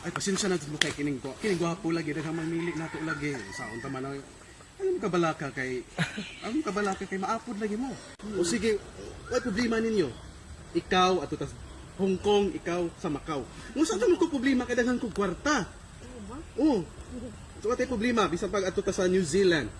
Ay, pasensya na mo kay kining gwapo lagi, daghang mamili nato lagi. Saon ta man ang kabalaka kay maapod lagi mo. O sige, what problema ninyo? Ikaw ato tas Hong Kong, ikaw sa Macau. Unsa ta mo ko problema kay daghang kog kwarta? Oo. So atay problema bisan pag ato ta sa New Zealand.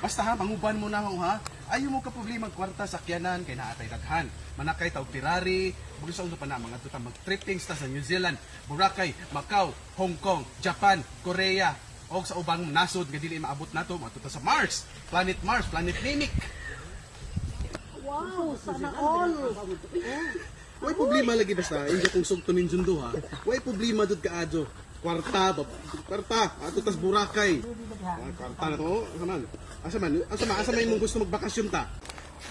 Basta ha, manguban mo na ho ha. Ayaw mo ka problema kwarta sakyanan kay naatay daghan. Manakay tawag Ferrari, busa pa na mga tutang mag-trippings ta sa New Zealand, Boracay, Macau, Hong Kong, Japan, Korea, o sa ubang nasod nga dili maabot nato matuta sa Mars, Planet Mimic. Wow, sana all. Way problema lagi basta, inyo kung sugtunin jundo ha. Way problema dud kaadyo. Kwarta, ato tas Boracay. Kwarta na to, asa man imong gusto magbakasyon ta?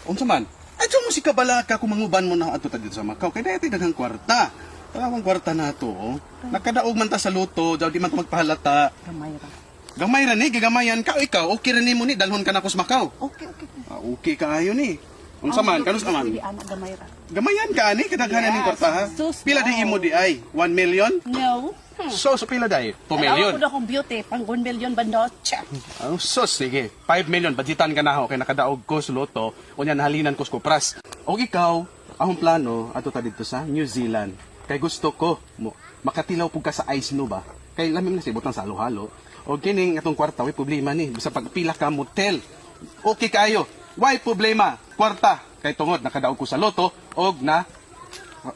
Unsa man? Ay, mo si kabalaka kung manguban mo na ato ta dito sa Macau. Kaya dati daghang kwarta. Talawang kwarta na to. Oh. Nakadaog man ta sa luto, daw di man magpahalata. Gamay ra ni, gagamayan ka. Ikaw, okay ra nimo ni, dalhon ka na ko sa Macau. Okay. Okay kaayo ni. Unsa man, kanus ka man? Gamay ra. Gamayan ka ni, kadaghanan ning kwarta ha. Pila di imo di ay? 1 million? No. So pila dai? 2 million. Ako akong beauty, pang 1 million bandot. Oh, so sige. 5 million, budgetan ka na ho. Kaya nakadaog ko sa loto. Unya nahalinan ko sa kupras. O ikaw, akong plano, ato ta dito sa New Zealand. Kay gusto ko, makatilaw po ka sa ice no ba? Kay lamig na sibutang sa halo-halo. O kining atong kwarta, way problema ni. Basta pagpila ka motel. Okay kayo. Way problema. Kwarta. Kay tungod, nakadaog ko sa loto. Og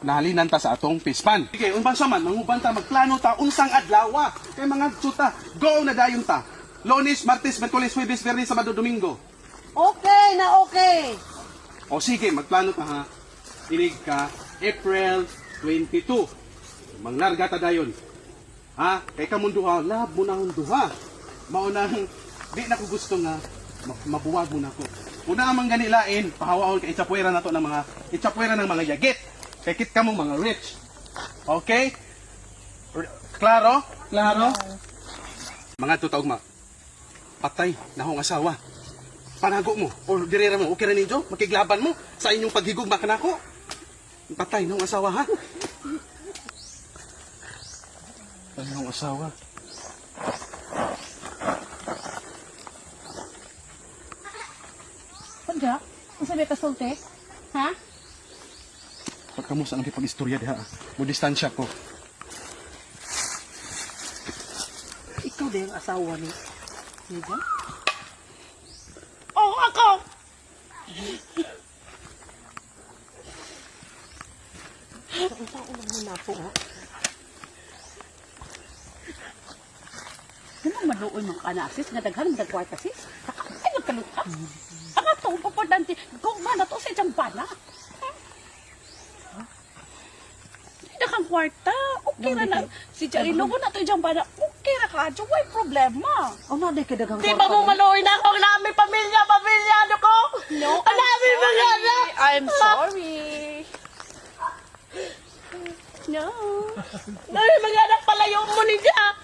nahalinan ta sa atong pispan. Sige, unban sa man, manguban ta, magplano ta, unsang adlaw. Kay mga tsuta, go na dayon ta. Lunes, Martes, Miyerkules, Huwebes, Biyernes, Sabado, Domingo. Okay na okay. O sige, magplano ta ha. Inig ka, April 22. Manglarga ta dayon. Ha? Kay kamong duha, lab mo na akong duha. Maunang, di na ko gusto nga, mabuwag mo na ko. Una amang ganilain, pahawahon kay itsapwera na to ng mga yagit. Kay kit kamong mga rich. Okay? Klaro? Mga tutaog patay na akong asawa. Panago mo, o direra mo, okay ra ninyo? Makiglaban mo sa inyong paghigugma kanako. Patay na akong asawa, ha? Patay na akong asawa. Pagka, ang sabi ka sulte? Ha? Pagkamu sa nakipag-istorya diha, mo distansya ko. Ikaw din ang asawa ni Megan? Oh, ako! Ang tao lang muna po, ha? Ano maluoy mga kanasis? Nga daghan, dagkwarta sis? Ay, magkaluta. Ang ato, papadante. Kung ba na to sa isang bana? Kang kwarta, okay ra na. Si Jarino ko na to dyan para, okay ra ka, dyan, may problema. Oh, na, di ka dagang Di ba mo maluoy na ako na may pamilya, ano ko? No, I'm sorry. I'm sorry. No. Ay, mga anak palayo mo ni Jack.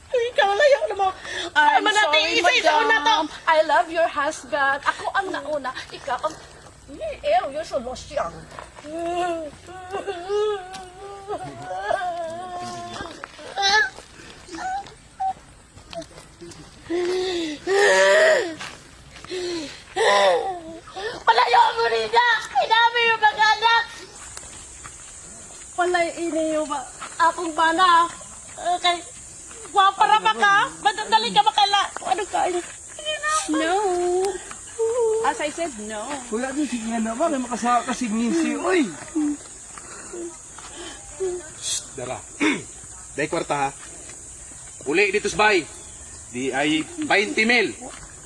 Ikaw layo na mo. I'm sorry, madam. I love your husband. Ako ang nauna. Ikaw ang... Ew, you're so lost young. Palayo mo rin na! Inami yung mga anak! Palay ini yung akong bana. Okay. Wapara ba ka? Madadali ka makala. Ano ka? No. As I said, no. Wala din sige na ba, may makasaka kasi ngisi, oy! Dara. Dahil kwarta ha. Uli dito sa bay. Di ay 20 mil.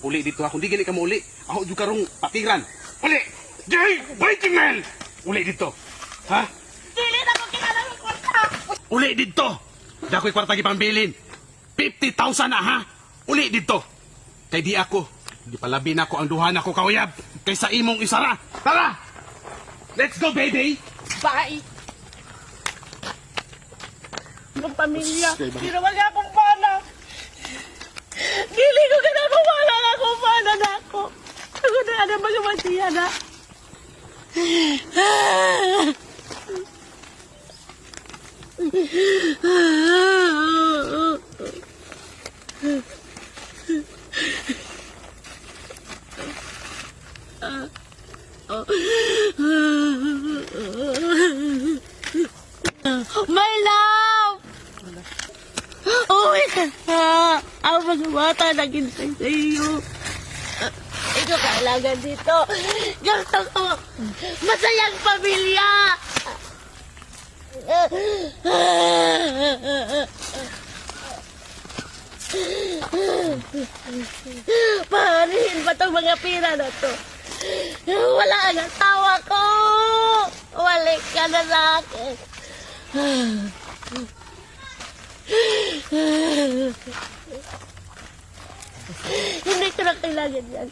Uli dito ha. Kung di gani ka mo uli, ako yung karong patiran. Uli! Di ay 20 mil! Uli dito. Ha? Dili na ko kilala ng kwarta. Uli dito. Dako'y kwarta gipambilin. 50,000 na ha. Uli dito. Kay di ako. Di palabi na ko ang duha na ko kauyab. Kaysa imong isara. Tara! Let's go, baby! Bye. Ng pamilya. Pero wala akong pana. Dili ko ganang wala akong pana na ako. Ako na ano mga matiya na. My love! Uwi ka na! Ang mga bata naghintay sa iyo. Ikaw kailangan dito. Gusto ko masayang pamilya. Paharihin ba itong mga pira na to? Wala ang asawa ko. Walik ka na sa akin. Hindi ko na kailangan yan.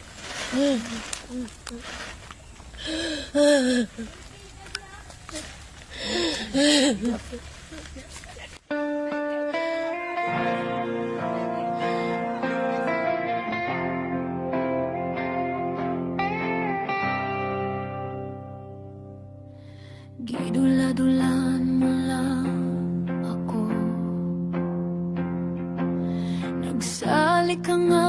Gidula-dulan mo lang ako. Nagsalik ka nga